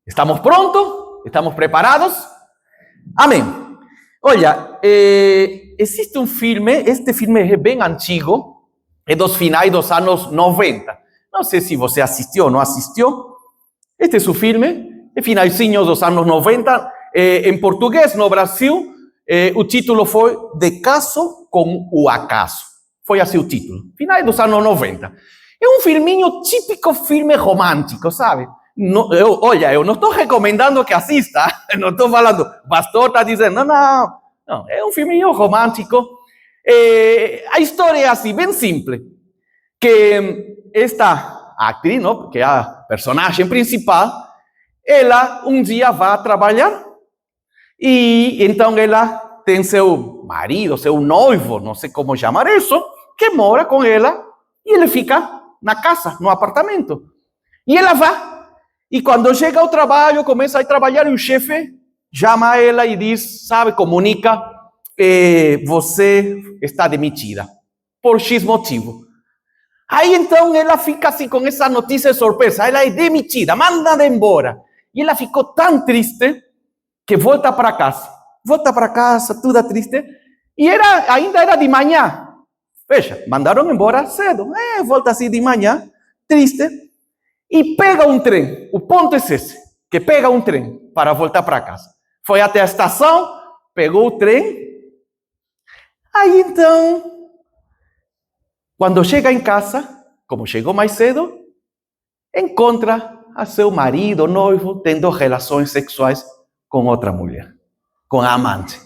Estamos prontos? Estamos preparados? Amém. Olha, existe um filme, este filme é bem antigo, é dos finais dos anos 90. Não sei se você assistiu ou não assistiu. Este é o filme, é finalzinho dos anos 90. Em português, no Brasil, o título foi De Caso com o Acaso. Foi assim o título, finais dos anos 90. É um filminho típico filme romântico, sabe? Eu não estou recomendando que assista, não estou falando, o pastor está dizendo, não, é um filminho romântico. A história é assim, bem simples, que esta atriz, não, que é a personagem principal, ela um dia vai trabalhar e então ela tem seu marido, seu noivo, não sei como chamar isso, que mora com ela e ele fica na casa, no apartamento. E ela vai. E quando chega ao trabalho, começa a trabalhar, e o chefe chama ela e diz, sabe, comunica, você está demitida, por X motivo. Aí então ela fica assim com essa notícia de surpresa, ela é demitida, mandada embora. E ela ficou tão triste que volta para casa, toda triste, e ainda era de manhã. Veja, mandaram embora cedo, volta assim de manhã, triste, e pega um trem. O ponto é esse, que pega um trem para voltar para casa. Foi até a estação, pegou o trem. Aí então, quando chega em casa, como chegou mais cedo, encontra a seu marido, noivo, tendo relações sexuais com outra mulher, com a amante.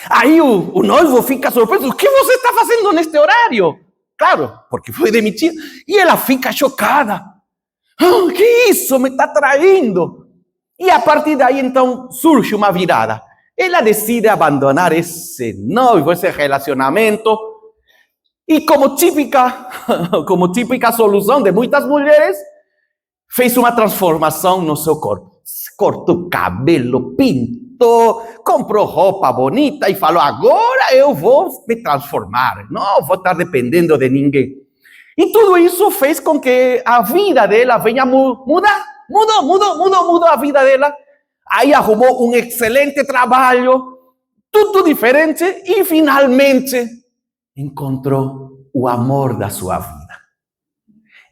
Aí o noivo fica surpreso. O que você está fazendo neste horário? Claro, porque foi demitido. E ela fica chocada. Oh, que isso? Me está traindo. E a partir daí, então, surge uma virada. Ela decide abandonar esse noivo, esse relacionamento. E como típica solução de muitas mulheres, fez uma transformação no seu corpo. Cortou o cabelo, pintou, comprou roupa bonita e falou, agora eu vou me transformar. Não vou estar dependendo de ninguém. E tudo isso fez com que a vida dela venha mudar. Mudou a vida dela. Aí arrumou um excelente trabalho, tudo diferente, e finalmente encontrou o amor da sua vida.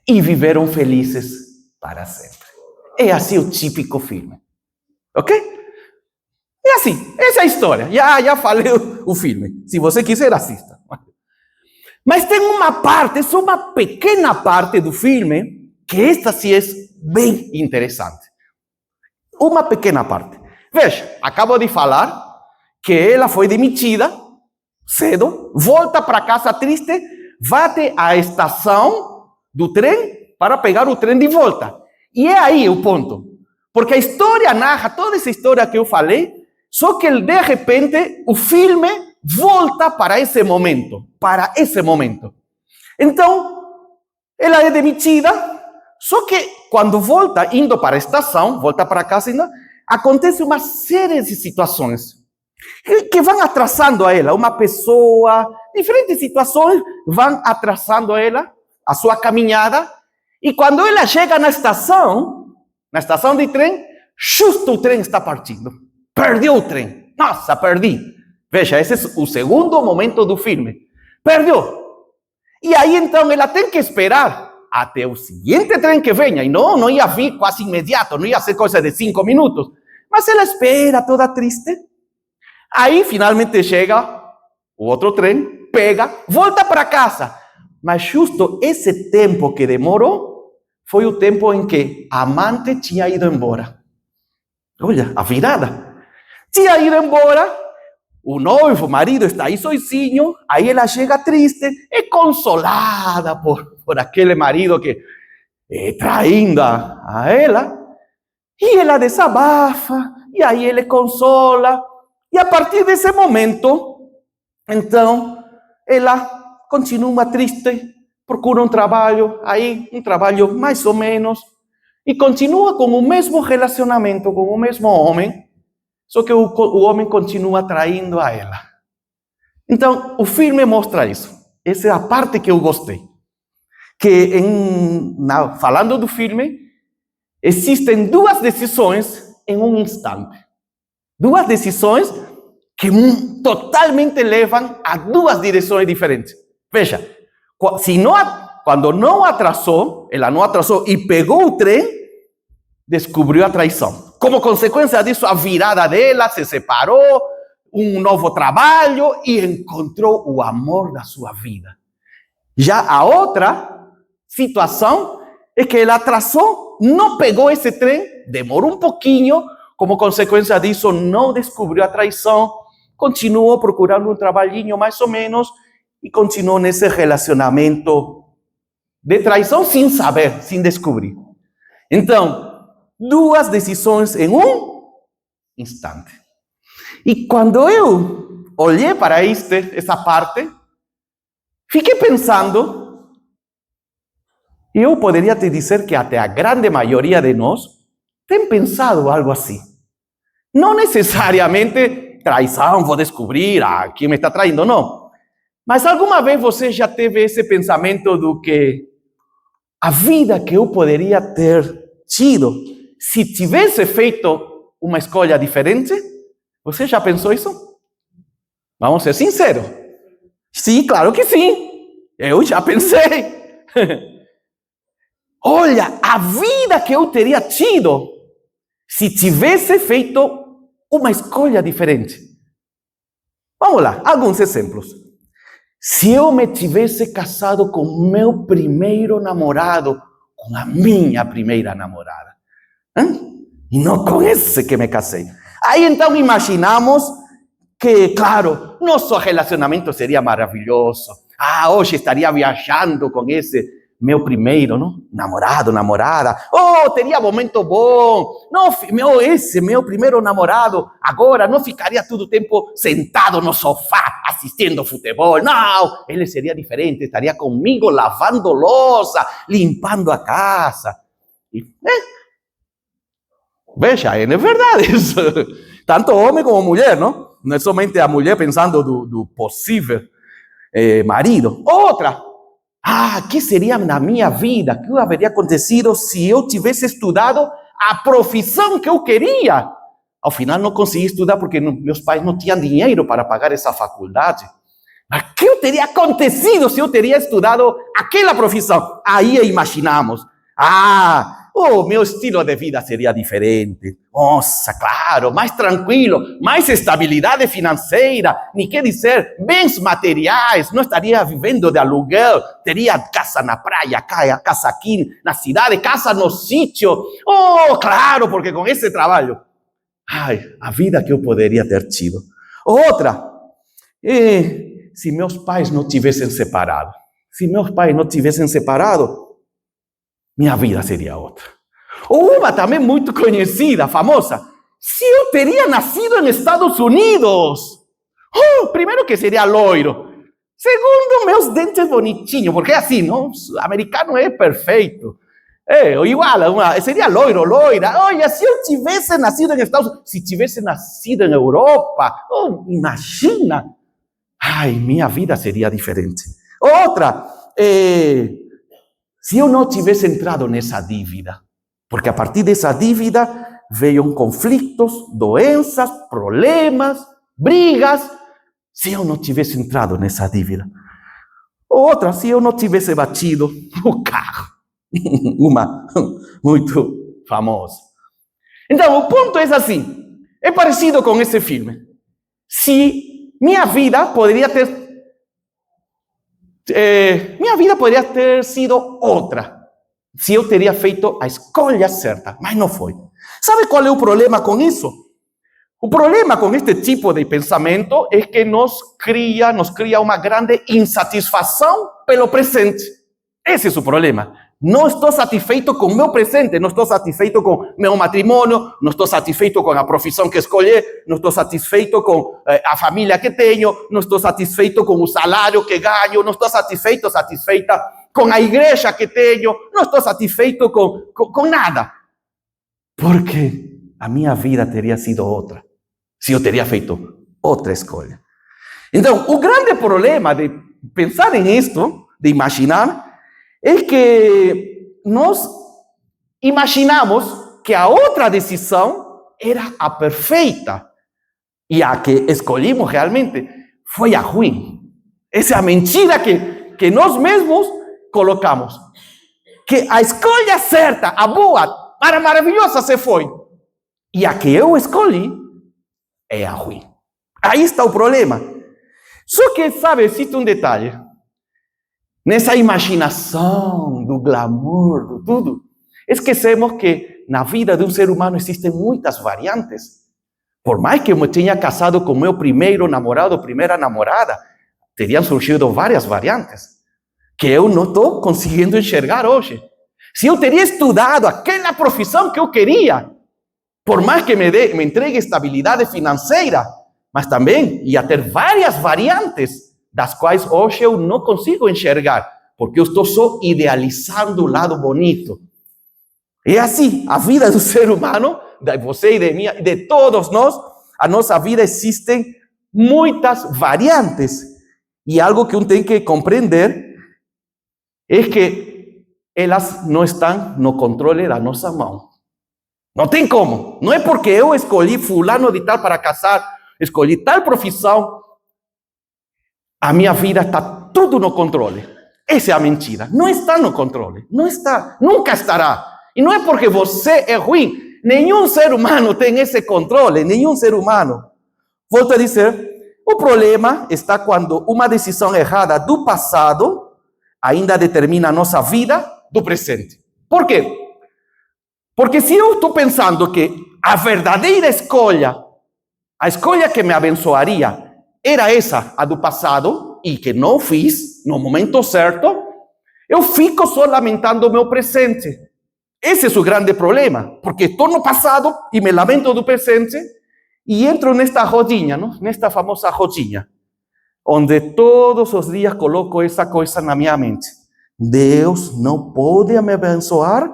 E viveram felizes para sempre. É assim o típico filme. Ok? É assim, essa é a história. Já falei o filme. Se você quiser, assista. Mas tem uma parte, só uma pequena parte do filme, que esta sim é bem interessante. Uma pequena parte. Veja, acabo de falar que ela foi demitida cedo, volta para casa triste, vai até a estação do trem para pegar o trem de volta. E é aí o ponto. Porque a história narra toda essa história que eu falei, só que de repente o filme volta para esse momento. Então, ela é demitida, só que quando volta, indo para a estação, volta para casa, acontece uma série de situações que vão atrasando a ela. Uma pessoa, diferentes situações vão atrasando a ela, a sua caminhada. E quando ela chega na estação de trem, justo o trem está partindo. Perdeu o trem. Nossa, perdi. Veja, esse é o segundo momento do filme. Perdeu. E aí, então, ela tem que esperar até o seguinte trem que venha. E não ia vir quase imediato, não ia ser coisa de 5 minutos. Mas ela espera toda triste. Aí, finalmente, chega o outro trem, pega, volta para casa. Mas justo esse tempo que demorou foi o tempo em que a amante tinha ido embora. Olha, a virada. Tinha ido embora. O noivo, o marido, está aí sozinho, aí ela chega triste, é consolada por aquele marido que traindo a ela, e ela desabafa, e aí ele consola, e a partir desse momento, então, ela continua triste, procura um trabalho mais ou menos, e continua com o mesmo relacionamento, com o mesmo homem, só que o homem continua traindo a ela. Então, o filme mostra isso. Essa é a parte que eu gostei. Que, falando do filme, existem duas decisões em um instante. Duas decisões que totalmente levam a duas direções diferentes. Veja, quando não atrasou, ela não atrasou e pegou o trem, descobriu a traição. Como consequência disso, a virada dela, se separou, um novo trabalho e encontrou o amor da sua vida. Já a outra situação é que ela atrasou, não pegou esse trem, demorou um pouquinho, como consequência disso, não descobriu a traição, continuou procurando um trabalhinho mais ou menos e continuou nesse relacionamento de traição sem saber, sem descobrir. Então, duas decisões em um instante. E quando eu olhei para essa parte, fiquei pensando, eu poderia te dizer que até a grande maioria de nós tem pensado algo assim. Não necessariamente traição, vou descobrir quem me está traindo, não. Mas alguma vez você já teve esse pensamento do que a vida que eu poderia ter tido se tivesse feito uma escolha diferente? Você já pensou isso? Vamos ser sinceros. Sim, claro que sim. Eu já pensei. Olha, a vida que eu teria tido se tivesse feito uma escolha diferente. Vamos lá, alguns exemplos. Se eu me tivesse casado com meu primeiro namorado, com a minha primeira namorada, e não com esse que me casei. Aí então imaginamos que, claro, nosso relacionamento seria maravilhoso. Hoje estaria viajando com esse meu primeiro, não? Namorado, namorada. Teria momento bom. Não, esse meu primeiro namorado agora não ficaria todo o tempo sentado no sofá assistindo futebol. Não, ele seria diferente. Estaria comigo lavando louça, limpando a casa. Veja, é verdade isso. Tanto homem como mulher, não? Não é somente a mulher pensando do possível marido. Outra. Que seria na minha vida? O que haveria acontecido se eu tivesse estudado a profissão que eu queria? Ao final não consegui estudar porque meus pais não tinham dinheiro para pagar essa faculdade. Mas o que teria acontecido se eu teria estudado aquela profissão? Aí imaginamos. Meu estilo de vida seria diferente. Nossa, claro, mais tranquilo, mais estabilidade financeira, nem quer dizer, bens materiais, não estaria vivendo de aluguel, teria casa na praia, casa aqui na cidade, casa no sítio. Claro, porque com esse trabalho, a vida que eu poderia ter tido. Outra, se meus pais não tivessem separado, minha vida seria outra. Uma também muito conhecida, famosa. Se eu teria nascido nos Estados Unidos. Primeiro que seria loiro. Segundo, meus dentes bonitinhos, porque assim, não? O americano é perfeito. Igual, seria loiro, loira. Olha, se eu tivesse nascido nos Estados Unidos, se tivesse nascido na Europa, imagina. Minha vida seria diferente. Outra, se eu não tivesse entrado nessa dívida, porque a partir dessa dívida veio conflitos, doenças, problemas, brigas, se eu não tivesse entrado nessa dívida. Outra, se eu não tivesse batido o carro, uma muito famosa. Então, o ponto é assim, é parecido com esse filme. Se minha vida poderia ter sido outra, se eu teria feito a escolha certa, mas não foi. Sabe qual é o problema com isso? O problema com este tipo de pensamento é que nos cria uma grande insatisfação pelo presente. Esse é o problema. Não estou satisfeito com o meu presente, não estou satisfeito com meu matrimônio, não estou satisfeito com a profissão que escolhi, não estou satisfeito com a família que tenho, não estou satisfeito com o salário que ganho, não estou satisfeita com a igreja que tenho, não estou satisfeito com nada. Porque a minha vida teria sido outra, se eu teria feito outra escolha. Então, o grande problema de pensar em isto, de imaginar, é que nós imaginamos que a outra decisão era a perfeita. E a que escolhimos realmente foi a ruim. Essa é a mentira que nós mesmos colocamos. Que a escolha certa, a boa, a maravilhosa se foi. E a que eu escolhi é a ruim. Aí está o problema. Só que, sabe, existe um detalhe. Nessa imaginação do glamour, do tudo, esquecemos que na vida de um ser humano existem muitas variantes. Por mais que eu me tenha casado com meu primeiro namorado, primeira namorada, teriam surgido várias variantes que eu não estou conseguindo enxergar hoje. Se eu teria estudado aquela profissão que eu queria, por mais que me entregue estabilidade financeira, mas também ia ter várias variantes das quais hoje eu não consigo enxergar, porque eu estou só idealizando o lado bonito. É assim, a vida do ser humano, de você e de mim, de todos nós, a nossa vida existem muitas variantes. E algo que tem que compreender é que elas não estão no controle da nossa mão. Não tem como. Não é porque eu escolhi fulano de tal para casar, escolhi tal profissão, a minha vida está tudo no controle. Essa é a mentira. Não está no controle. Não está. Nunca estará. E não é porque você é ruim. Nenhum ser humano tem esse controle. Nenhum ser humano. Volto a dizer, o problema está quando uma decisão errada do passado ainda determina a nossa vida do presente. Por quê? Porque se eu estou pensando que a verdadeira escolha, a escolha que me abençoaria, era essa, a do passado, e que não fiz no momento certo, eu fico só lamentando o meu presente. Esse é o grande problema, porque estou no passado e me lamento do presente e entro nesta rodinha, não? Nesta famosa rodinha, onde todos os dias coloco essa coisa na minha mente. Deus não pode me abençoar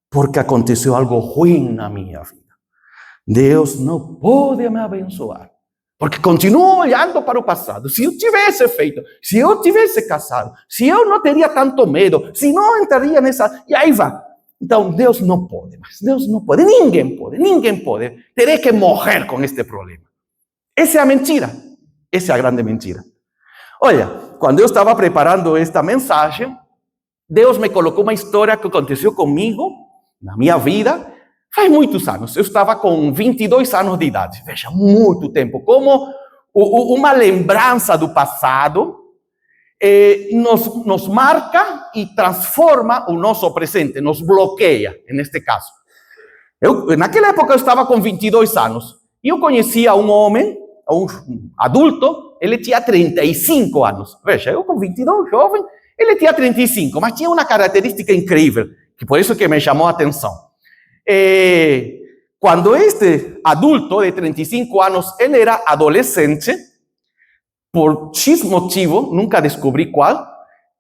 porque aconteceu algo ruim na minha vida. Deus não pode me abençoar porque continuo olhando para o passado. Se eu tivesse feito, se eu tivesse casado, se eu não teria tanto medo, se não entraria nessa... E aí vai. Então, Deus não pode mais. Deus não pode. Ninguém pode. Ninguém pode. Terei que morrer com este problema. Essa é a mentira. Essa é a grande mentira. Olha, quando eu estava preparando esta mensagem, Deus me colocou uma história que aconteceu comigo, na minha vida, faz muitos anos. Eu estava com 22 anos de idade. Veja, muito tempo. Como uma lembrança do passado nos marca e transforma o nosso presente, nos bloqueia, neste caso. Naquela época eu estava com 22 anos. E eu conhecia um homem, um adulto, ele tinha 35 anos. Veja, eu com 22, jovem, ele tinha 35, mas tinha uma característica incrível, que por isso que me chamou a atenção. Quando este adulto de 35 anos, ele era adolescente, por X motivo, nunca descobri qual,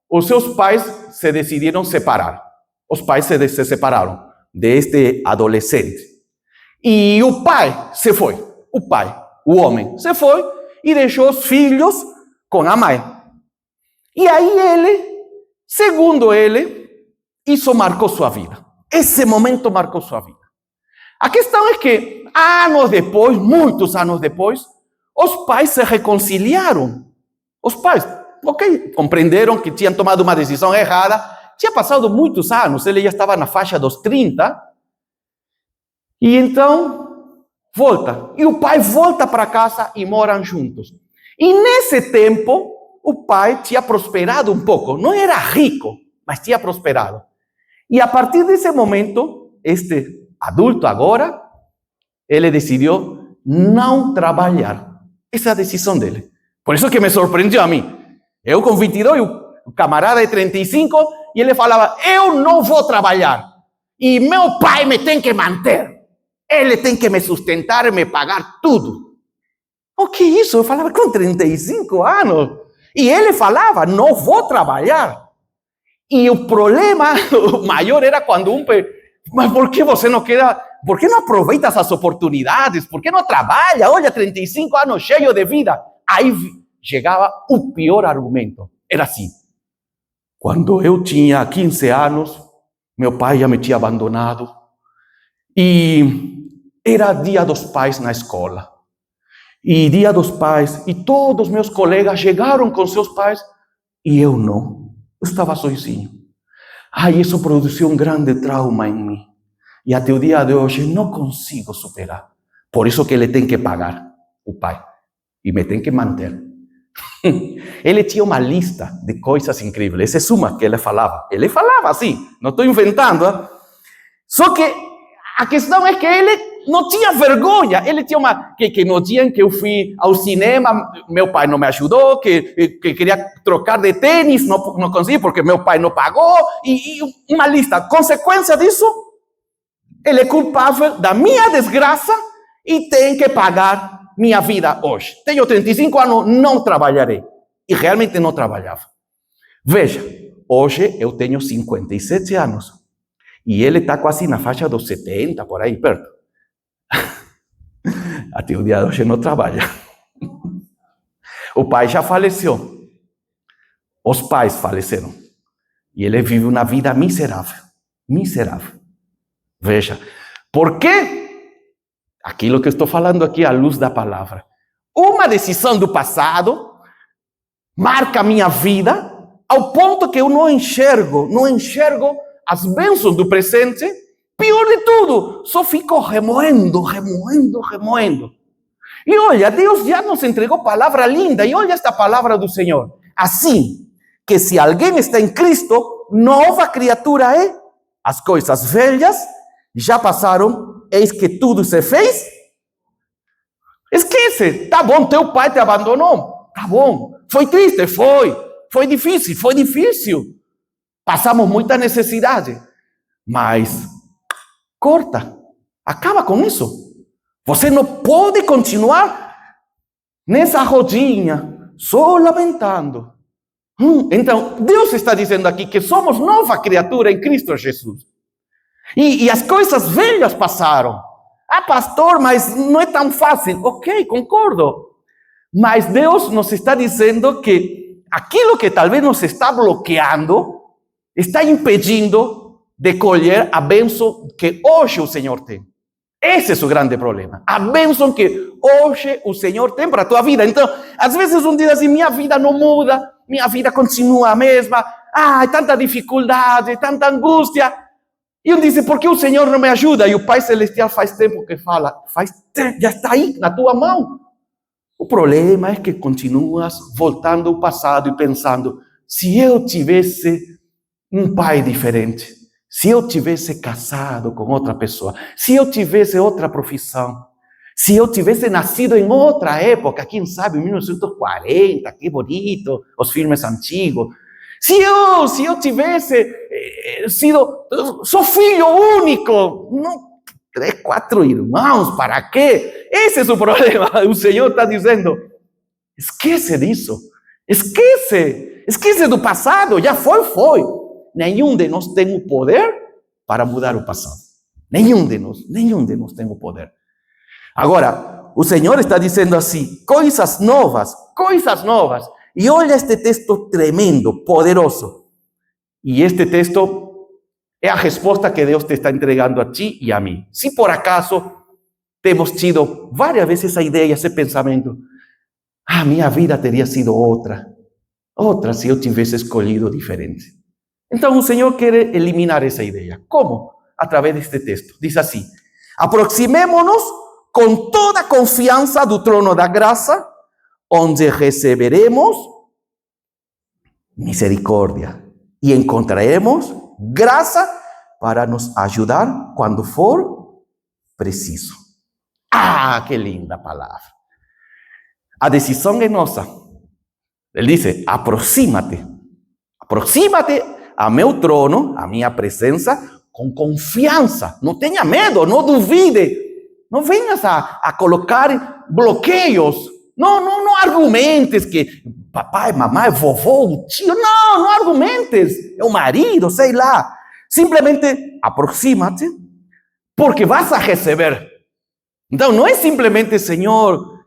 os seus pais se decidiram separar. Os pais se separaram deste adolescente. E o pai se foi. O pai, o homem, se foi e deixou os filhos com a mãe. E aí ele, segundo ele, isso marcou sua vida. Esse momento marcou sua vida. A questão é que, anos depois, muitos anos depois, os pais se reconciliaram. Os pais, compreenderam que tinham tomado uma decisão errada. Tinha passado muitos anos, ele já estava na faixa dos 30. E então, volta. E o pai volta para casa e moram juntos. E nesse tempo, o pai tinha prosperado um pouco. Não era rico, mas tinha prosperado. E a partir desse momento, este adulto agora, ele decidiu não trabalhar. Essa é a decisão dele. Por isso que me surpreendeu a mim. Eu com 22, o camarada de 35, e ele falava, eu não vou trabalhar. E meu pai me tem que manter. Ele tem que me sustentar e me pagar tudo. O que é isso? Eu falava com 35 anos. E ele falava, não vou trabalhar. E o problema maior era quando mas por que você não quer... Por que não aproveita essas oportunidades? Por que não trabalha? Olha, 35 anos cheio de vida. Aí chegava o pior argumento. Era assim. Quando eu tinha 15 anos, meu pai já me tinha abandonado. E era Dia dos Pais na escola. E Dia dos Pais, e todos meus colegas chegaram com seus pais, e eu não. Eu estava sozinho. Ai, isso produziu um grande trauma em mim. E até o dia de hoje não consigo superar. Por isso que ele tem que pagar, o pai. E me tem que manter. Ele tinha uma lista de coisas incríveis. Essa é uma que ele falava. Ele falava assim, não estou inventando. Hein? Só que a questão é que ele não tinha vergonha. Ele tinha uma... Que no dia em que eu fui ao cinema, meu pai não me ajudou, que queria trocar de tênis, não consegui porque meu pai não pagou. E uma lista. Consequência disso, ele é culpável da minha desgraça e tem que pagar minha vida hoje. Tenho 35 anos, não trabalharei. E realmente não trabalhava. Veja, hoje eu tenho 57 anos. E ele está quase na faixa dos 70, por aí perto. Até o dia de hoje não trabalha. O pai já faleceu. Os pais faleceram. E ele vive uma vida miserável. Miserável. Veja, por quê? Aquilo que eu estou falando aqui à luz da palavra. Uma decisão do passado marca minha vida ao ponto que eu não enxergo as bênçãos do presente. Pior de tudo, só fico remoendo. E olha, Deus já nos entregou palavra linda. E olha esta palavra do Senhor. Assim, que se alguém está em Cristo, nova criatura é. As coisas velhas já passaram, eis que tudo se fez. Esquece, tá bom, teu pai te abandonou. Tá bom, foi triste, foi difícil. Passamos muita necessidade. Mas corta, acaba com isso. Você não pode continuar nessa rodinha, só lamentando. Então, Deus está dizendo aqui que somos nova criatura em Cristo Jesus. E as coisas velhas passaram. Ah, pastor, mas não é tão fácil. Ok, concordo. Mas Deus nos está dizendo que aquilo que talvez nos está bloqueando, está impedindo de colher a bênção que hoje o Senhor tem. Esse é o grande problema. A bênção que hoje o Senhor tem para a tua vida. Então, às vezes um diz assim, minha vida não muda, minha vida continua a mesma. Ah, tanta dificuldade, tanta angústia. E um diz, por que o Senhor não me ajuda? E o Pai Celestial faz tempo que fala, já está aí na tua mão. O problema é que continuas voltando ao passado e pensando, se eu tivesse um pai diferente, se eu tivesse casado com outra pessoa, se eu tivesse outra profissão, se eu tivesse nascido em outra época, quem sabe, em 1940, que bonito, os filmes antigos. Se eu tivesse sido, sou filho único, não, 3, 4 irmãos, para quê? Esse é o problema. O Senhor está dizendo, esquece disso, esquece do passado, já foi. Nenhum de nós tem o poder para mudar o passado. Nenhum de nós tem o poder. Agora, o Senhor está dizendo assim, coisas novas. E olha este texto tremendo, poderoso. E este texto é a resposta que Deus te está entregando a ti e a mim. Se por acaso temos tido várias vezes essa ideia, esse pensamento, minha vida teria sido outra se eu tivesse escolhido diferente. Então o Senhor quer eliminar essa ideia. Como? Através deste texto. Diz assim, aproximemo-nos com toda a confiança do trono da graça, onde receberemos misericórdia e encontraremos graça para nos ajudar quando for preciso. Ah, que linda palavra. A decisão é nossa. Ele diz, aproxima-te a meu trono, a minha presença, com confiança. Não tenha medo, não duvide. Não venhas a colocar bloqueios. Não argumentes que papai, mamãe, vovô, tio. Não argumentes. É o marido, sei lá. Simplesmente aproxima-te, porque vas a receber. Então, não é simplesmente, Senhor,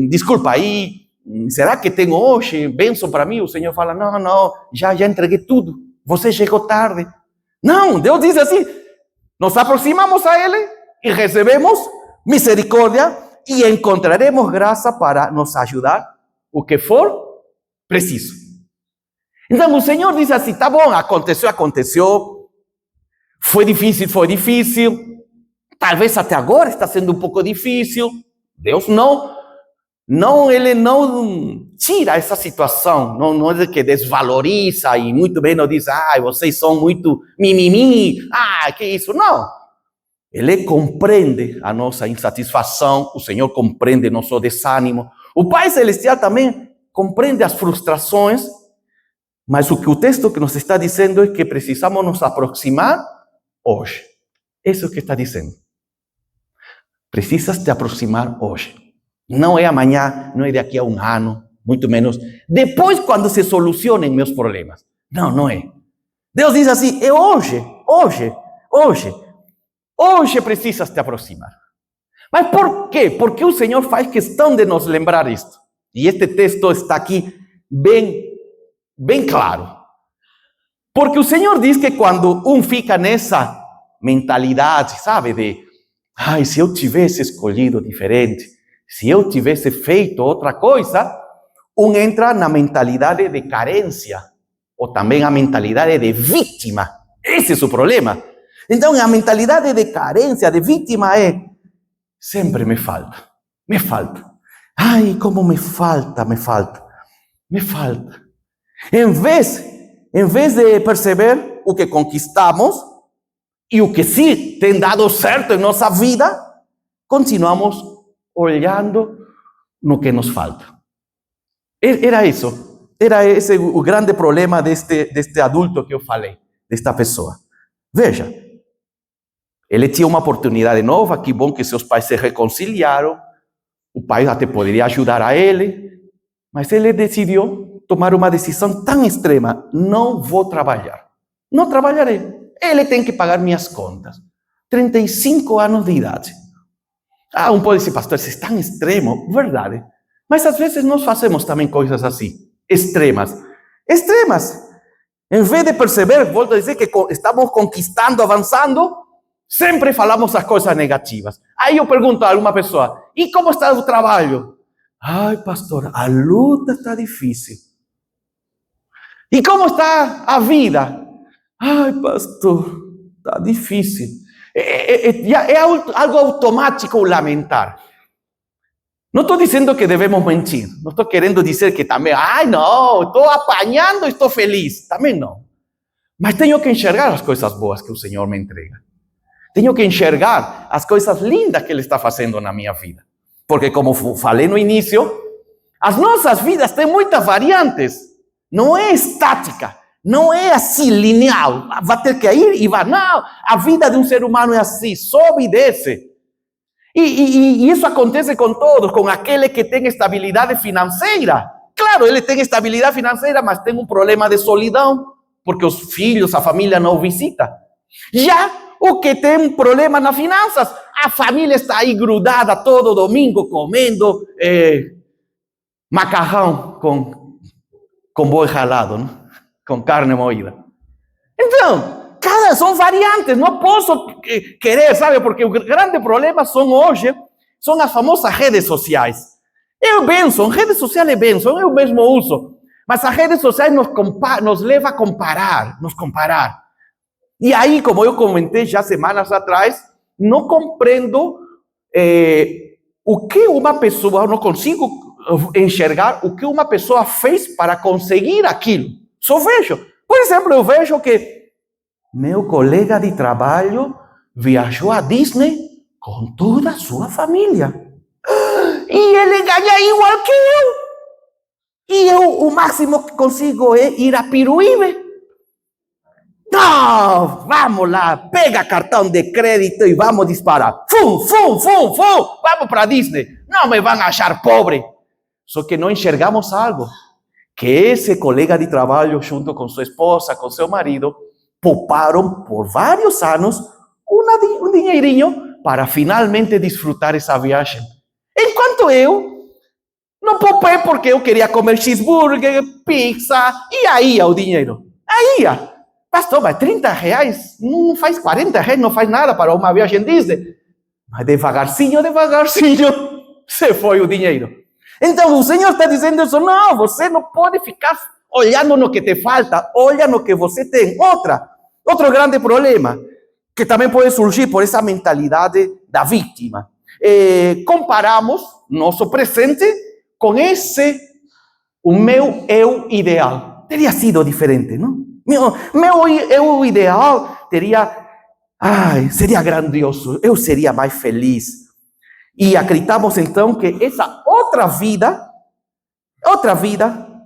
desculpa aí, será que tem hoje bênção para mim? O Senhor fala, não, já entreguei tudo. Você chegou tarde. Não, Deus diz assim, Nos aproximamos a Ele e recebemos misericórdia e encontraremos graça para nos ajudar o que for preciso. Então o Senhor diz assim, tá bom, aconteceu, foi difícil, talvez até agora está sendo um pouco difícil. Deus Ele não tira essa situação, não é que desvaloriza e muito bem não diz, vocês são muito mimimi, que isso, não. Ele compreende a nossa insatisfação, o Senhor compreende nosso desânimo. O Pai Celestial também compreende as frustrações, mas o que o texto que nos está dizendo é que precisamos nos aproximar hoje. Isso é o que está dizendo. Precisas te aproximar hoje. Não é amanhã, não é daqui a um ano, muito menos depois quando se solucionem meus problemas. Não é. Deus diz assim, é hoje. Hoje precisas te aproximar. Mas por quê? Porque o Senhor faz questão de nos lembrar isto. E este texto está aqui bem claro. Porque o Senhor diz que quando fica nessa mentalidade, sabe, de se eu tivesse escolhido diferente, se eu tivesse feito outra coisa, entra na mentalidade de carência, ou também a mentalidade de vítima. Esse é o problema. Então, a mentalidade de carência, de vítima é, sempre me falta. Como me falta. Em vez de perceber o que conquistamos e o que sim tem dado certo em nossa vida, continuamos olhando no que nos falta. Era esse o grande problema deste adulto que eu falei, desta pessoa. Veja, ele tinha uma oportunidade nova, que bom que seus pais se reconciliaram, o pai até poderia ajudar a ele, mas ele decidiu tomar uma decisão tão extrema, não vou trabalhar, não trabalharei, ele tem que pagar minhas contas, 35 anos de idade. Pode dizer, pastor, isso é tão extremo, verdade, mas às vezes nós fazemos também coisas assim, extremas, em vez de perceber, volto a dizer que estamos conquistando, avançando, sempre falamos as coisas negativas. Aí eu pergunto a alguma pessoa, e como está o trabalho? Pastor, a luta está difícil. E como está a vida? Pastor, está difícil. É algo automático o lamentar. Não estou dizendo que devemos mentir. Não estou querendo dizer que também, não, estou apanhando, estou feliz. Também não. Mas tenho que enxergar as coisas boas que o Senhor me entrega. Tenho que enxergar as coisas lindas que Ele está fazendo na minha vida. Porque, como falei no início, as nossas vidas têm muitas variantes. Não é estática. Não é assim, linear. Vai ter que ir e vai. Não, a vida de um ser humano é assim, sobe e desce. E isso acontece com todos, com aquele que tem estabilidade financeira. Claro, ele tem estabilidade financeira, mas tem um problema de solidão, porque os filhos, a família não o visita. Já o que tem um problema nas finanças, a família está aí grudada todo domingo, comendo macarrão com boi ralado, não? Com carne moída. Então, são variantes, não posso querer, sabe? Porque o grande problema hoje são as famosas redes sociais. Redes sociais é bênção, eu mesmo uso. Mas as redes sociais nos levam a comparar. E aí, como eu comentei já semanas atrás, não compreendo o que uma pessoa, não consigo enxergar o que uma pessoa fez para conseguir aquilo. Só vejo. Por exemplo, eu vejo que meu colega de trabalho viajou a Disney com toda a sua família. E ele ganha igual que eu. E eu, o máximo que consigo é ir a Piruíbe. Não, vamos lá, pega cartão de crédito e vamos disparar. Vamos para Disney. Não me vão achar pobre. Só que não enxergamos algo. Que esse colega de trabalho, junto com sua esposa, com seu marido, pouparam por vários anos um dinheirinho para finalmente desfrutar essa viagem. Enquanto eu não poupei porque eu queria comer cheeseburger, pizza, e aí ia o dinheiro. Aí ia. Pastor, mas 30 reais não faz 40 reais, não faz nada para uma viagem Disney. Mas devagarzinho, se foi o dinheiro. Então o Senhor está dizendo isso, não, você não pode ficar olhando no que te falta, olha no que você tem. Outro grande problema, que também pode surgir por essa mentalidade da vítima. Comparamos nosso presente com o meu eu ideal. Teria sido diferente, não? Meu eu ideal seria grandioso, eu seria mais feliz. E acreditamos então que essa outra vida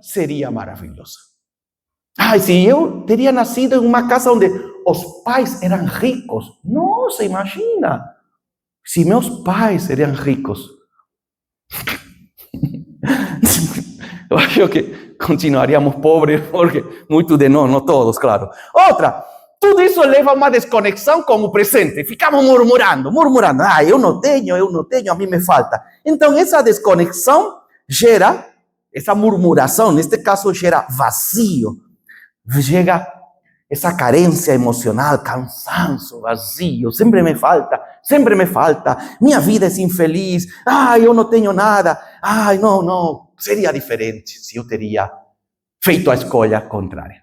seria maravilhosa. Se eu teria nascido em uma casa onde os pais eram ricos. Nossa, imagina, se meus pais eram ricos. Eu acho que continuaríamos pobres, porque muitos de nós, não todos, claro. Tudo isso leva a uma desconexão com o presente. Ficamos murmurando. Eu não tenho, a mim me falta. Então, essa desconexão gera, essa murmuração, neste caso, gera vazio. Chega essa carência emocional, cansanço, vazio. Sempre me falta. Minha vida é infeliz. Eu não tenho nada. Não. Seria diferente se eu teria feito a escolha contrária.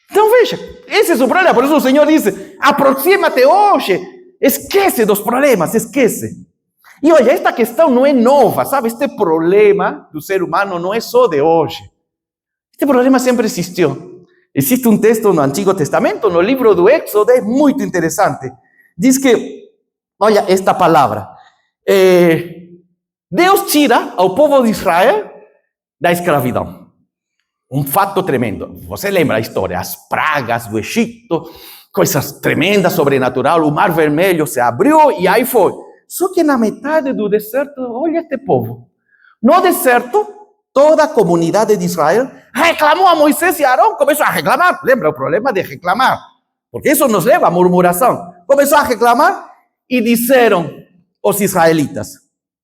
Então veja, esse é o problema. Por isso o Senhor diz, aproxima-te hoje. Esquece dos problemas, esquece. E olha, esta questão não é nova, sabe? Este problema do ser humano não é só de hoje. Este problema sempre existiu. Existe um texto no Antigo Testamento, no livro do Éxodo, é muito interessante. Diz que, olha esta palavra, Deus tira ao povo de Israel da escravidão. Um fato tremendo. Você lembra a história? As pragas do Egito, coisas tremendas, sobrenatural. O Mar Vermelho se abriu e aí foi. Só que na metade do deserto, olha este povo. No deserto, toda a comunidade de Israel reclamou a Moisés e Arão. Começou a reclamar. Lembra o problema de reclamar? Porque isso nos leva à murmuração. Começou a reclamar e disseram os israelitas: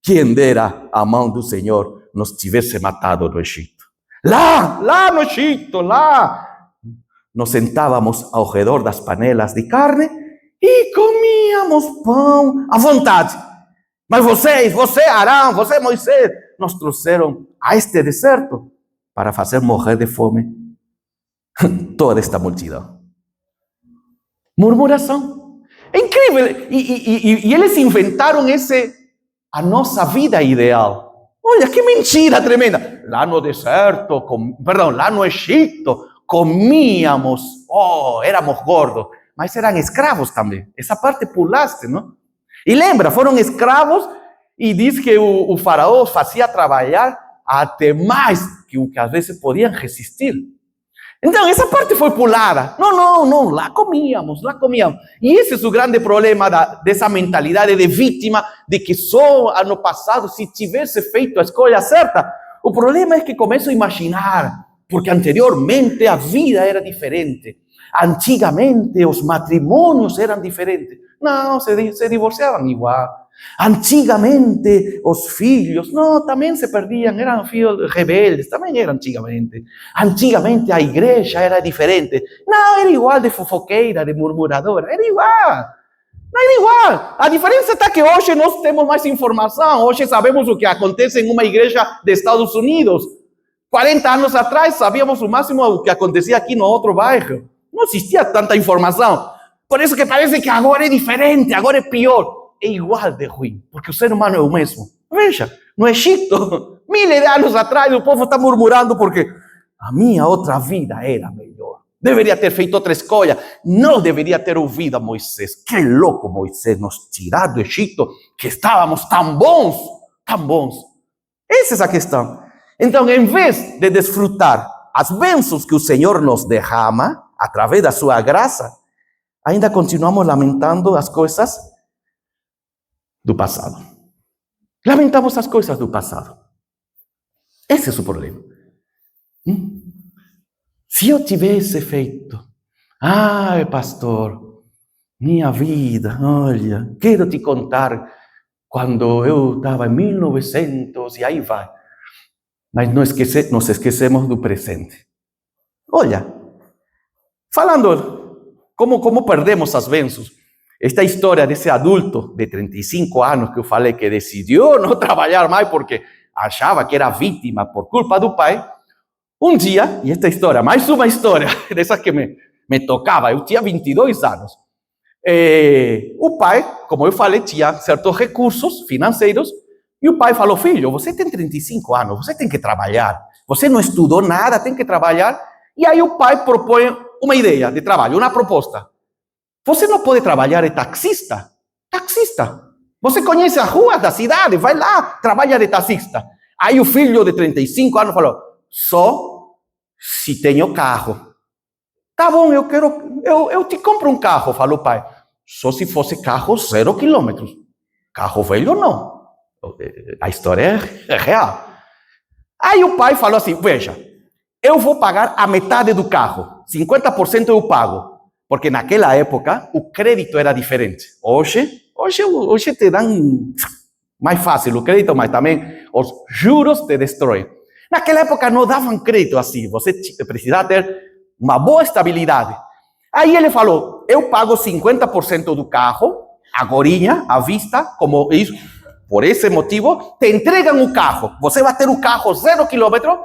quem dera a mão do Senhor nos tivesse matado no Egito. Lá no Egito, nos sentávamos ao redor das panelas de carne e comíamos pão à vontade. Mas você Arão, você Moisés, nos trouxeram a este deserto para fazer morrer de fome toda esta multidão. Murmuração. É incrível. E eles inventaram a nossa vida ideal. Olha, que mentira tremenda. Lá no deserto, lá no Egito, comíamos, éramos gordos, mas eram escravos também. Essa parte pulaste, não? E lembra, foram escravos e diz que o faraó fazia trabalhar até mais que o que às vezes podiam resistir. Então, essa parte foi pulada. Não, lá comíamos. E esse é o grande problema dessa mentalidade de vítima, de que só ano passado, se tivesse feito a escolha certa. O problema é que começo a imaginar, porque anteriormente a vida era diferente. Antigamente os matrimônios eram diferentes. Não, se divorciavam igual. Antigamente os filhos, também se perdiam, eram filhos rebeldes, também era antigamente. Antigamente a igreja era diferente. Não, era igual de fofoqueira, de murmuradora, era igual. Não era igual. A diferença está que hoje nós temos mais informação, hoje sabemos o que acontece em uma igreja de Estados Unidos. 40 anos atrás sabíamos o máximo o que acontecia aqui no outro bairro. Não existia tanta informação. Por isso que parece que agora é diferente, agora é pior. É igual de ruim, porque o ser humano é o mesmo. Veja, no Egito, 1000 de anos atrás, o povo está murmurando porque a minha outra vida era melhor. Deveria ter feito outra escolha. Não deveria ter ouvido a Moisés. Que louco Moisés nos tirar do Egito, que estávamos tão bons. Essa é a questão. Então, em vez de desfrutar as bênçãos que o Senhor nos derrama, através da sua graça, ainda continuamos lamentando as coisas do passado. Lamentamos as coisas do passado. Esse é o problema. Se eu tivesse feito, pastor, minha vida, olha, quero te contar quando eu estava em 1900 e aí vai. Mas nos esquecemos do presente. Olha, Falando, como perdemos as bênçãos. Esta história desse adulto de 35 anos que eu falei que decidiu não trabalhar mais porque achava que era vítima por culpa do pai. Um dia, e esta história, mais uma história dessas que me tocava, eu tinha 22 anos. O pai, como eu falei, tinha certos recursos financeiros e o pai falou, filho, você tem 35 anos, você tem que trabalhar. Você não estudou nada, tem que trabalhar. E aí o pai propõe uma ideia de trabalho, uma proposta. Você não pode trabalhar de taxista? Taxista. Você conhece as ruas da cidade, vai lá, trabalha de taxista. Aí o filho de 35 anos falou, só se tenho carro. Tá bom, eu te compro um carro, falou o pai. Só se fosse carro 0 quilômetros. Carro velho não. A história é real. Aí o pai falou assim, veja, eu vou pagar a metade do carro. 50% eu pago. Porque naquela época o crédito era diferente. Hoje te dão mais fácil o crédito, mas também os juros te destroem. Naquela época não davam crédito assim. Você precisava ter uma boa estabilidade. Aí ele falou, eu pago 50% do carro, agorinha, à vista, como isso. Por esse motivo, te entregam o carro. Você vai ter o carro 0 quilômetro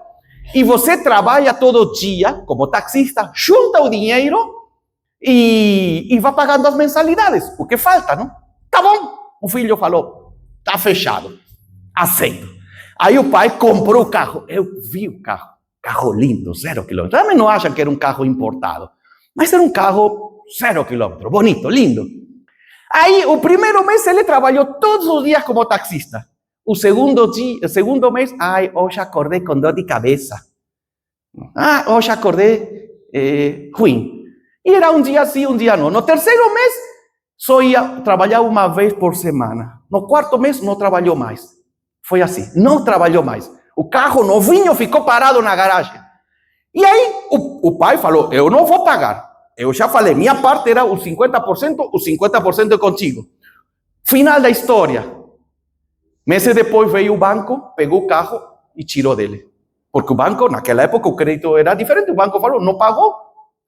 e você trabalha todo dia como taxista, junta o dinheiro e vai pagando as mensalidades. O que falta, não? Tá bom. O filho falou, tá fechado. Aceito. Aí o pai comprou o carro. Eu vi o carro. Carro lindo, 0 quilômetros. Também não acham que era um carro importado. Mas era um carro 0 quilômetros. Bonito, lindo. Aí, o primeiro mês, ele trabalhou todos os dias como taxista. O segundo mês, hoje acordei com dor de cabeça. Hoje acordei ruim. E era um dia sim, um dia não. No terceiro mês, só ia trabalhar uma vez por semana. No quarto mês, não trabalhou mais. Foi assim, não trabalhou mais. O carro novinho ficou parado na garagem. E aí, o pai falou, eu não vou pagar. Eu já falei, minha parte era os 50%, os 50% é contigo. Final da história. Meses depois veio o banco, pegou o carro e tirou dele. Porque o banco, naquela época, o crédito era diferente. O banco falou, não pagou,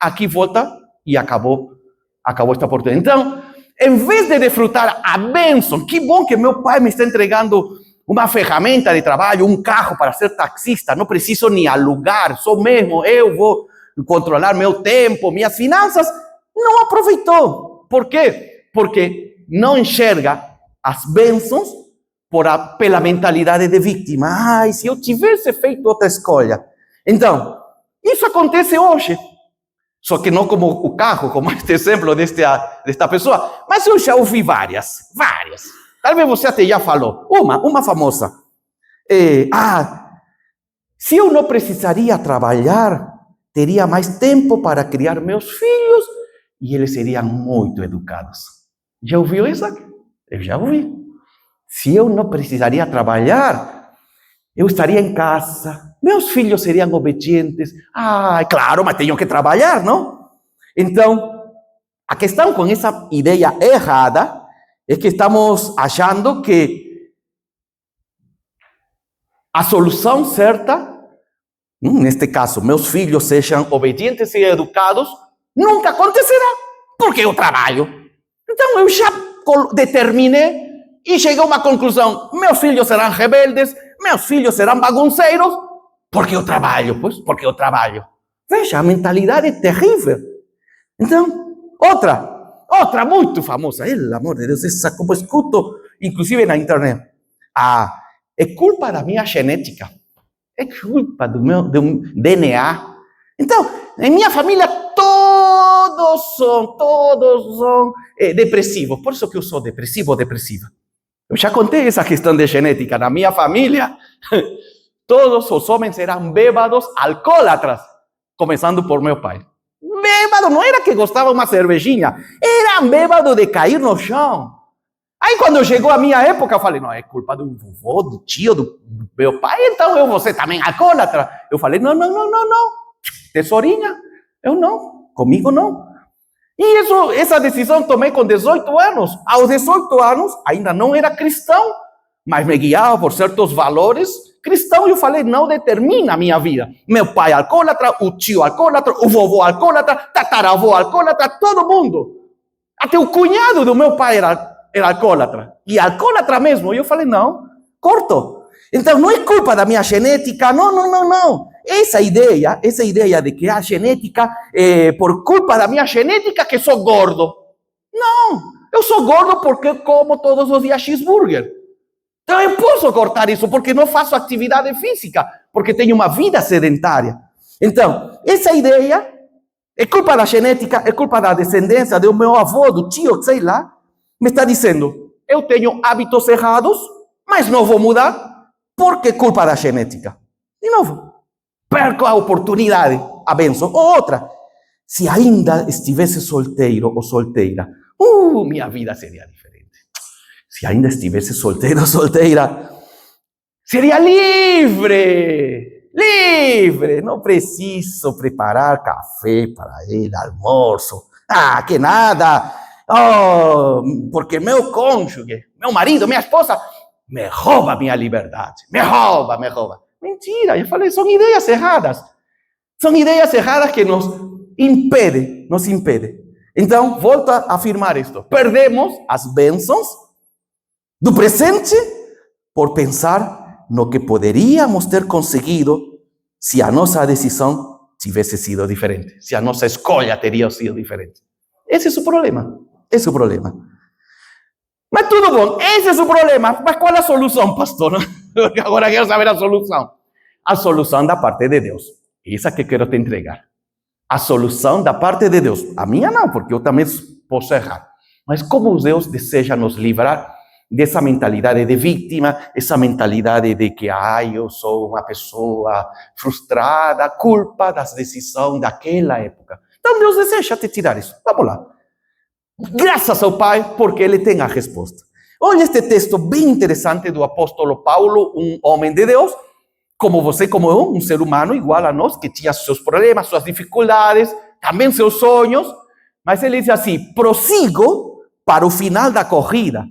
aqui volta e acabou esta oportunidade. Então, em vez de desfrutar a bênção, que bom que meu pai me está entregando uma ferramenta de trabalho, um carro para ser taxista, não preciso nem alugar, sou mesmo, eu vou controlar meu tempo, minhas finanças, não aproveitou. Por quê? Porque não enxerga as bênçãos pela mentalidade de vítima. Ai, se eu tivesse feito outra escolha. Então, isso acontece hoje. Só que não como o carro, como este exemplo desta pessoa, mas eu já ouvi várias. Talvez você até já falou. Uma famosa. Se eu não precisaria trabalhar, teria mais tempo para criar meus filhos e eles seriam muito educados. Já ouviu essa? Eu já ouvi. Se eu não precisaria trabalhar, eu estaria em casa, meus filhos seriam obedientes. Claro, mas tenho que trabalhar, não? Então, a questão com essa ideia errada é que estamos achando que a solução certa, neste caso, meus filhos sejam obedientes e educados, nunca acontecerá, porque eu trabalho. Então, eu já determinei e cheguei a uma conclusão. Meus filhos serão rebeldes, meus filhos serão bagunceiros, porque eu trabalho, porque eu trabalho. Veja, a mentalidade é terrível. Então, outra muito famosa, pelo amor de Deus, essa como escuto, inclusive na internet. É culpa da minha genética, é culpa do meu DNA. Então, em minha família, todos são depressivos. Por isso que eu sou depressiva. Eu já contei essa questão de genética. Na minha família, todos os homens eram bêbados, alcoólatras, começando por meu pai. Bêbado, não era que gostava uma cervejinha, era bêbado de cair no chão. Aí quando chegou a minha época, eu falei, não, é culpa do vovô, do tio, do meu pai, então eu vou ser também alcoólatra. Eu falei, não, tesourinha, eu não, comigo não. E essa decisão tomei com 18 anos. Aos 18 anos, ainda não era cristão, mas me guiava por certos valores Cristão, eu falei, não determina a minha vida. Meu pai alcoólatra, o tio alcoólatra, o vovô alcoólatra, tataravô alcoólatra, todo mundo. Até o cunhado do meu pai era alcoólatra. E alcoólatra mesmo. E eu falei, não, corto. Então, não é culpa da minha genética, não. Essa ideia de que a genética, por culpa da minha genética, que sou gordo. Não, eu sou gordo porque como todos os dias cheeseburger. Então eu posso cortar isso porque não faço atividade física, porque tenho uma vida sedentária. Então, essa ideia é culpa da genética, é culpa da descendência, do meu avô, do tio, sei lá. Me está dizendo, eu tenho hábitos errados, mas não vou mudar, porque é culpa da genética. De novo, perco a oportunidade, a benção. Ou outra, se ainda estivesse solteiro ou solteira, minha vida seria diferente. Se ainda estivesse solteiro ou solteira, seria livre, não preciso preparar café para ele, almoço, que nada, porque meu cônjuge, meu marido, minha esposa, me rouba minha liberdade, me rouba. Mentira, eu falei, são ideias erradas que nos impedem. Então, volto a afirmar isto, perdemos as bênçãos do presente por pensar no que poderíamos ter conseguido se a nossa decisão tivesse sido diferente, se a nossa escolha teria sido diferente. Esse é o problema. Mas tudo bom, esse é o problema. Mas qual é a solução, pastor? Porque agora quero saber a solução. A solução da parte de Deus. Essa que quero te entregar. A solução da parte de Deus. A minha não, porque eu também posso errar. Mas como Deus deseja nos livrar dessa mentalidade de vítima, essa mentalidade de que, eu sou uma pessoa frustrada, culpa das decisões daquela época. Então Deus deseja te tirar isso. Vamos lá. Graças ao Pai, porque Ele tem a resposta. Olha este texto bem interessante do apóstolo Paulo, um homem de Deus, como você, como eu, um ser humano igual a nós, que tinha seus problemas, suas dificuldades, também seus sonhos, mas ele diz assim, prossigo para o final da corrida,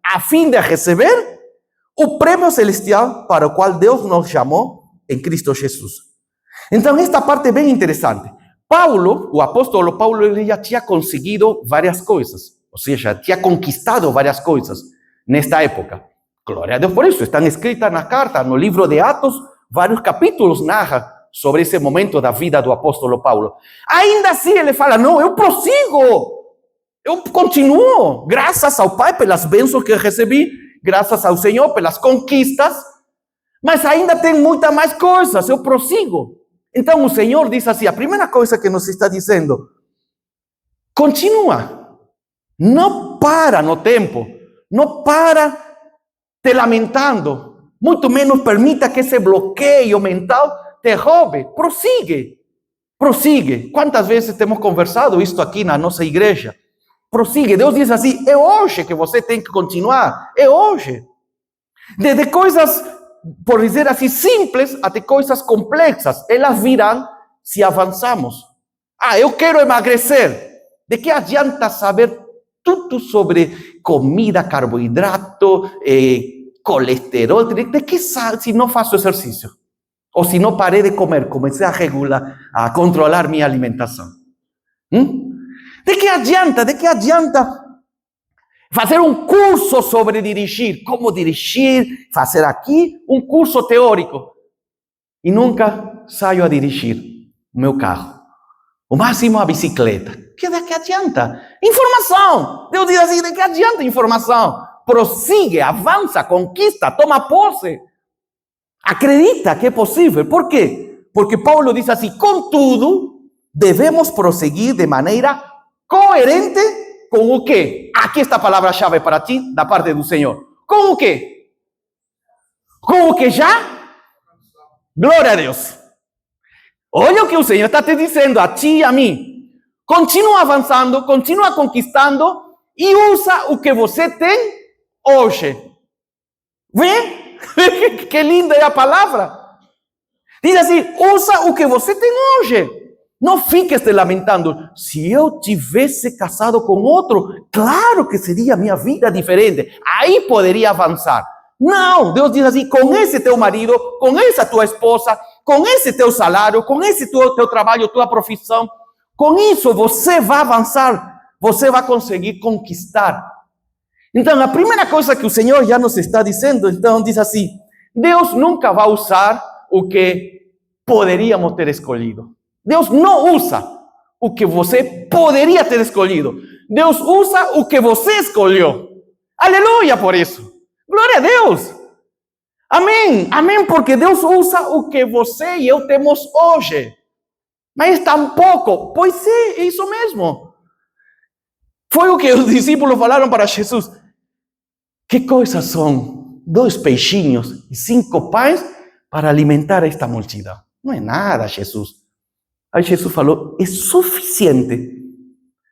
a fim de receber o prêmio celestial para o qual Deus nos chamou em Cristo Jesus. Então, esta parte é bem interessante. Paulo, o apóstolo Paulo, ele já tinha conseguido várias coisas, ou seja, tinha conquistado várias coisas nesta época. Glória a Deus por isso, estão escritas na carta, no livro de Atos, vários capítulos narram sobre esse momento da vida do apóstolo Paulo. Ainda assim ele fala, não, eu prossigo, eu continuo, graças ao Pai pelas bênçãos que recebi, graças ao Senhor pelas conquistas, mas ainda tem muitas mais coisas, eu prossigo. Então o Senhor diz assim, a primeira coisa que nos está dizendo, continua, não para no tempo, não para te lamentando, muito menos permita que esse bloqueio mental te roube, prossigue. Quantas vezes temos conversado isto aqui na nossa igreja? Prossigue, Deus diz assim, é hoje que você tem que continuar, é hoje. Desde coisas, por dizer assim, simples, até coisas complexas, elas virão se avançamos. Eu quero emagrecer. De que adianta saber tudo sobre comida, carboidrato, colesterol? De que sabe se não faço exercício? Ou se não parei de comer, comecei a controlar minha alimentação? De que adianta fazer um curso sobre dirigir? Como dirigir? Fazer aqui um curso teórico. E nunca saio a dirigir o meu carro. O máximo a bicicleta. De que adianta? Informação. Deus diz assim, de que adianta informação? Prossigue, avança, conquista, toma posse. Acredita que é possível. Por quê? Porque Paulo diz assim, contudo, devemos prosseguir de maneira coerente com o quê? Aqui está a palavra-chave para ti, da parte do Senhor. Com o quê? Com o que já? Glória a Deus. Olha o que o Senhor está te dizendo a ti e a mim. Continua avançando, continua conquistando e usa o que você tem hoje. Vê? Que linda é a palavra. Diz assim, usa o que você tem hoje. Não fiques te lamentando. Se eu tivesse casado com outro, claro que seria minha vida diferente. Aí poderia avançar. Não, Deus diz assim, com esse teu marido, com essa tua esposa, com esse teu salário, com esse teu trabalho, tua profissão, com isso você vai avançar, você vai conseguir conquistar. Então, a primeira coisa que o Senhor já nos está dizendo, então diz assim, Deus nunca vai usar o que poderíamos ter escolhido. Deus não usa o que você poderia ter escolhido. Deus usa o que você escolheu. Aleluia por isso. Glória a Deus. Amém. Amém, porque Deus usa o que você e eu temos hoje. Mas tampouco. Pois é isso mesmo. Foi o que os discípulos falaram para Jesus. Que coisas são 2 peixinhos e 5 pães para alimentar esta multidão? Não é nada, Jesus. Aí Jesus falou, é suficiente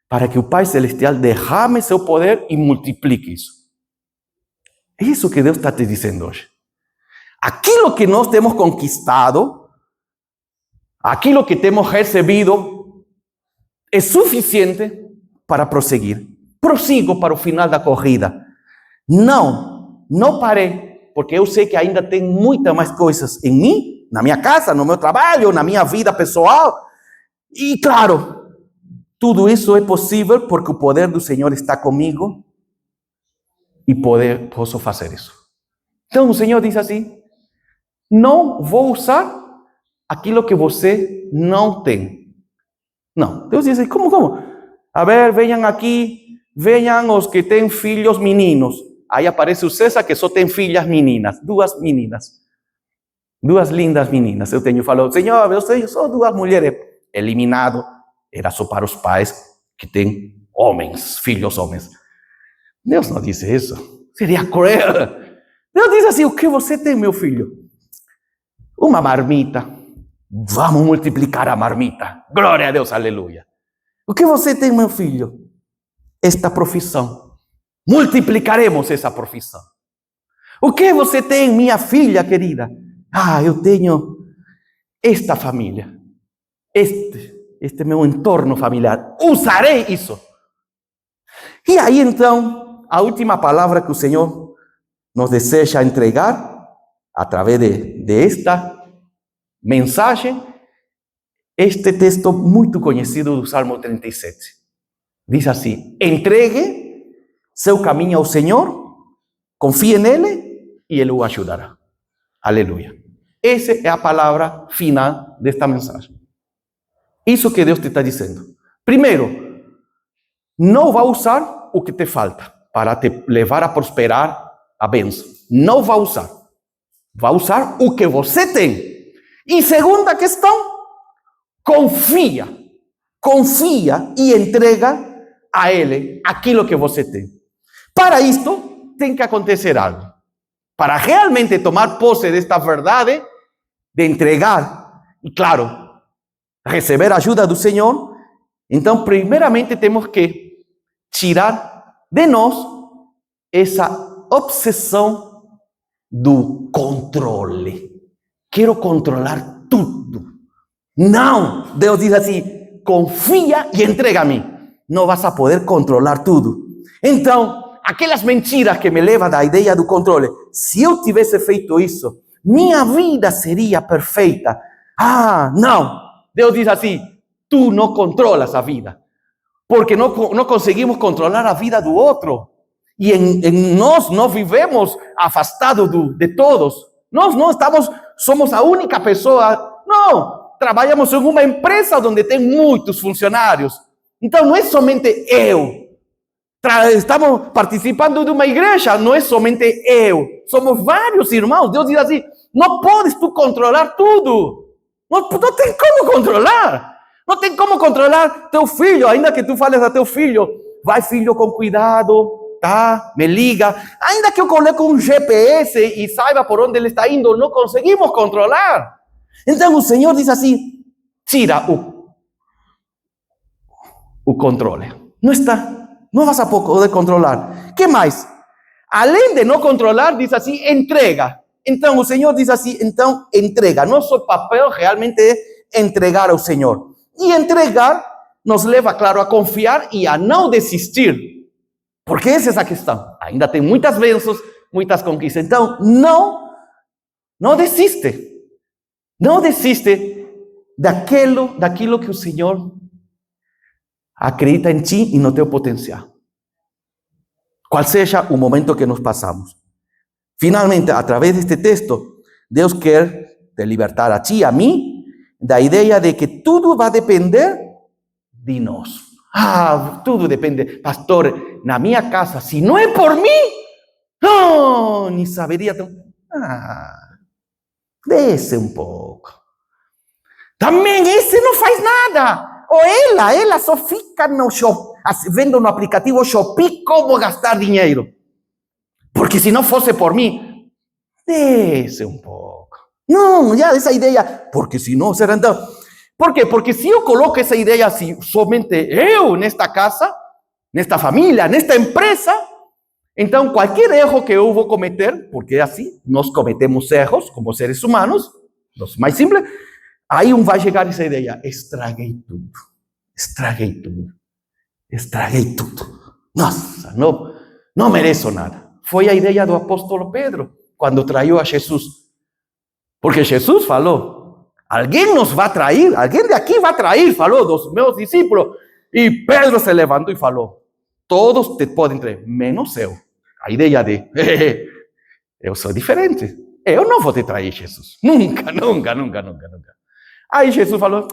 para que o Pai Celestial derrame seu poder e multiplique isso. É isso que Deus está te dizendo hoje. Aquilo que nós temos conquistado, aquilo que temos recebido, é suficiente para prosseguir. Prossigo para o final da corrida. Não parei, porque eu sei que ainda tem muitas mais coisas em mim, na minha casa, no meu trabalho, na minha vida pessoal. E claro, tudo isso é possível porque o poder do Senhor está comigo e posso fazer isso. Então o Senhor diz assim, não vou usar aquilo que você não tem. Não, Deus diz assim, como? A ver, venham aqui, venham os que têm filhos meninos. Aí aparece o César que só tem filhas meninas, 2 meninas. 2 lindas meninas. Falou, Senhor, eu tenho só 2 mulheres. Eliminado, era só para os pais que têm homens, filhos homens. Deus não disse isso. Seria cruel. Deus diz assim, o que você tem, meu filho? Uma marmita. Vamos multiplicar a marmita. Glória a Deus, aleluia. O que você tem, meu filho? Esta profissão. Multiplicaremos essa profissão. O que você tem, minha filha querida? Eu tenho esta família. Este meu entorno familiar. Usarei isso. E aí então, a última palavra que o Senhor nos deseja entregar, através de esta mensagem, este texto muito conhecido do Salmo 37. Diz assim, entregue seu caminho ao Senhor, confie nele e Ele o ajudará. Aleluia. Essa é a palavra final desta mensagem. Isso que Deus te está dizendo. Primeiro, não vai usar o que te falta para te levar a prosperar a bênção. Não vai usar. Vai usar o que você tem. E segunda questão, confia. Confia e entrega a Ele aquilo que você tem. Para isto, tem que acontecer algo. Para realmente tomar posse desta verdade, de entregar, e claro, receber a ajuda do Senhor, então primeiramente temos que tirar de nós essa obsessão do controle. Quero controlar tudo. Não, Deus diz assim, confia e entrega a mim. Não vas a poder controlar tudo. Então, aquelas mentiras que me levam da ideia do controle, se eu tivesse feito isso, minha vida seria perfeita. Não. Deus diz assim, tu não controlas a vida, porque não conseguimos controlar a vida do outro. E em nós não vivemos afastados de todos. Nós não somos a única pessoa. Não, trabalhamos em uma empresa onde tem muitos funcionários. Então não é somente eu. Estamos participando de uma igreja, não é somente eu. Somos vários irmãos. Deus diz assim, não podes tu controlar tudo. Não tem como controlar. Não tem como controlar teu filho, ainda que tu fales a teu filho. Vai, filho, com cuidado, tá? Me liga. Ainda que eu coloque um GPS e saiba por onde ele está indo, não conseguimos controlar. Então o Senhor diz assim, tira o controle. Não vas a poder controlar. Que mais? Além de não controlar, diz assim, entrega. Então o Senhor diz assim, então entrega. Nosso papel realmente é entregar ao Senhor. E entregar nos leva, claro, a confiar e a não desistir. Porque essa é a questão. Ainda tem muitas bênçãos, muitas conquistas. Então, não desiste. Não desiste daquilo que o Senhor acredita em ti e no teu potencial. Qual seja o momento que nos passamos. Finalmente, através deste texto, Deus quer te libertar a ti, a mim, da ideia de que tudo vai depender de nós. Tudo depende. Pastor, na minha casa, se não é por mim, não, nem saberia. Desce um pouco. Também esse não faz nada. Ou ela só fica no shopping, vendo no aplicativo Shopee como gastar dinheiro. Porque se não fosse por mim, desce um pouco. Não, já essa ideia, porque se não será então. Por quê? Porque se eu coloco essa ideia assim, somente eu nesta casa, nesta família, nesta empresa, então qualquer erro que eu vou cometer, porque é assim, nós cometemos erros como seres humanos, os mais simples, aí vai chegar essa ideia, estraguei tudo. Nossa, não mereço nada. Foi a ideia do apóstolo Pedro, quando traiu a Jesus. Porque Jesus falou, alguém nos vai trair, alguém de aqui vai trair, falou dos meus discípulos. E Pedro se levantou e falou, todos te podem trair, menos eu. A ideia de, eu sou diferente. Eu não vou te trair, Jesus. Nunca. Aí Jesus falou,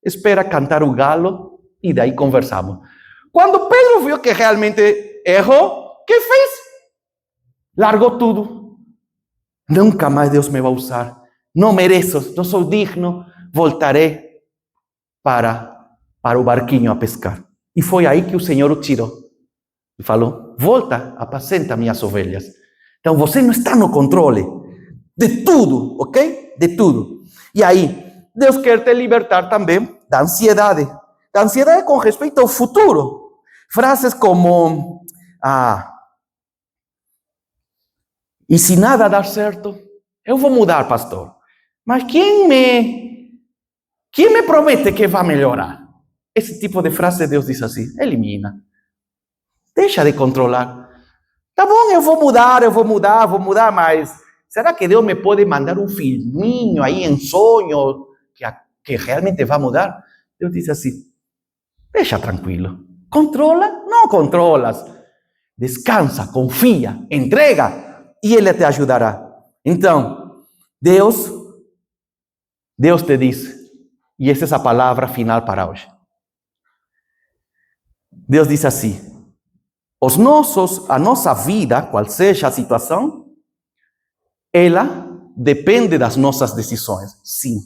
espera cantar o galo e daí conversamos. Quando Pedro viu que realmente errou, o que fez? Largou tudo. Nunca mais Deus me vai usar. Não mereço, não sou digno. Voltarei para o barquinho a pescar. E foi aí que o Senhor o tirou. E falou, volta, apacenta minhas ovelhas. Então você não está no controle de tudo, ok? De tudo. E aí, Deus quer te libertar também da ansiedade. Da ansiedade com respeito ao futuro. Frases como, e se nada dar certo, eu vou mudar, pastor. Mas quem me promete que vai melhorar? Esse tipo de frase Deus diz assim, elimina. Deixa de controlar. Tá bom, eu vou mudar, mas será que Deus me pode mandar um filminho aí em sonho que realmente vai mudar? Deus diz assim, deixa tranquilo. Controla? Não controlas. Descansa, confia, entrega e Ele te ajudará. Então, Deus te diz, e essa é a palavra final para hoje. Deus diz assim, a nossa vida, qual seja a situação, ela depende das nossas decisões. Sim.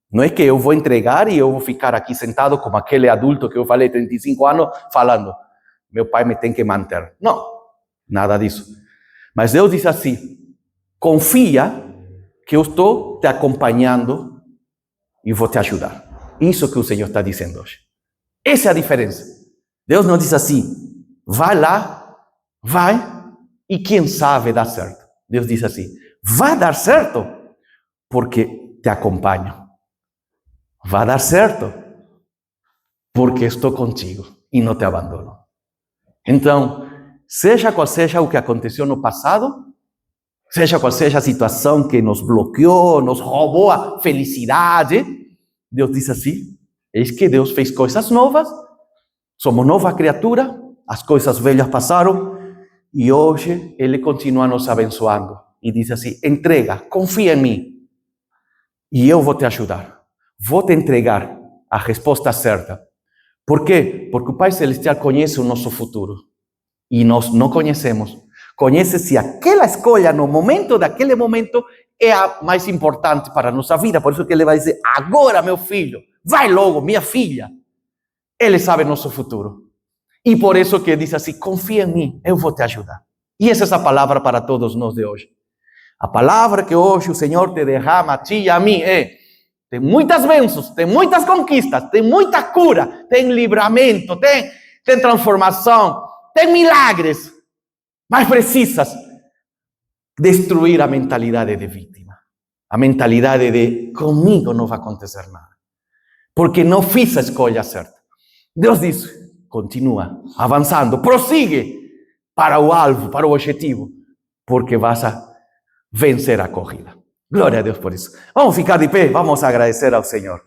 Não é que eu vou entregar e eu vou ficar aqui sentado como aquele adulto que eu falei, 35 anos, falando, meu pai me tem que manter. Não, nada disso. Mas Deus diz assim, confia que eu estou te acompanhando e vou te ajudar. Isso que o Senhor está dizendo hoje. Essa é a diferença. Deus não diz assim, vai lá, vai, e quem sabe dá certo. Deus diz assim, vai dar certo porque te acompanho. Vai dar certo porque estou contigo e não te abandono. Então, seja qual seja o que aconteceu no passado, seja qual seja a situação que nos bloqueou, nos roubou a felicidade, Deus diz assim, eis que Deus fez coisas novas, somos nova criatura, as coisas velhas passaram e hoje Ele continua nos abençoando. E diz assim, entrega, confia em mim e eu vou te ajudar. Vou te entregar a resposta certa. Por quê? Porque o Pai Celestial conhece o nosso futuro. E nós não conhecemos. Conhece se aquela escolha no momento, daquele momento, é a mais importante para a nossa vida. Por isso que Ele vai dizer, agora meu filho, vai logo, minha filha. Ele sabe nosso futuro. E por isso que diz assim, confia em mim, eu vou te ajudar. E essa é a palavra para todos nós de hoje. A palavra que hoje o Senhor te derrama a ti e a mim é, tem muitas bênçãos, tem muitas conquistas, tem muita cura, tem livramento, tem transformação, tem milagres, mas precisas destruir a mentalidade de vítima, a mentalidade de comigo não vai acontecer nada, porque não fiz a escolha certa. Deus diz, continua avançando, prossigue para o alvo, para o objetivo, porque vas a vencer a corrida. Glória a Deus por isso. Vamos ficar de pé, vamos agradecer ao Senhor.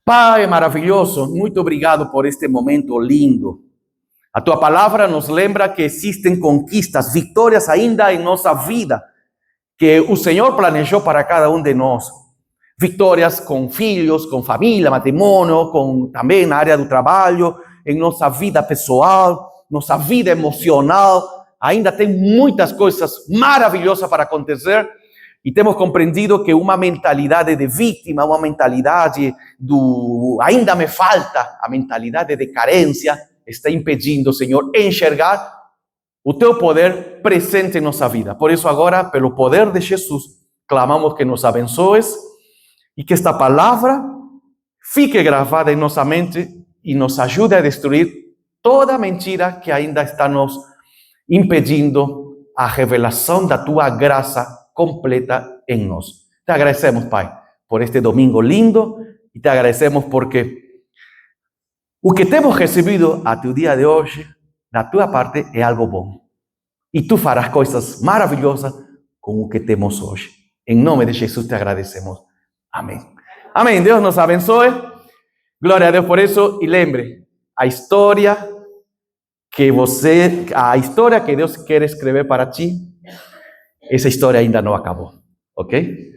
Pai maravilhoso, muito obrigado por este momento lindo. A tua palavra nos lembra que existem conquistas, vitórias ainda em nossa vida, que o Senhor planejou para cada um de nós. Vitórias com filhos, com família, matrimônio, com também na área do trabalho, em nossa vida pessoal, nossa vida emocional. Ainda tem muitas coisas maravilhosas para acontecer e temos compreendido que uma mentalidade de vítima, uma mentalidade do ainda me falta, a mentalidade de carência, está impedindo, Senhor, enxergar o teu poder presente em nossa vida. Por isso agora, pelo poder de Jesus, clamamos que nos abençoes e que esta palavra fique gravada em nossa mente e nos ajude a destruir toda mentira que ainda está nos impedindo a revelação da tua graça completa em nós. Te agradecemos, Pai, por este domingo lindo e te agradecemos porque o que temos recebido até o dia de hoje, da tua parte, é algo bom. E tu farás coisas maravilhosas com o que temos hoje. Em nome de Jesus te agradecemos. Amém. Amém. Deus nos abençoe. Glória a Deus por isso. E lembre, a história que Deus quer escrever para ti, essa história ainda não acabou. Ok?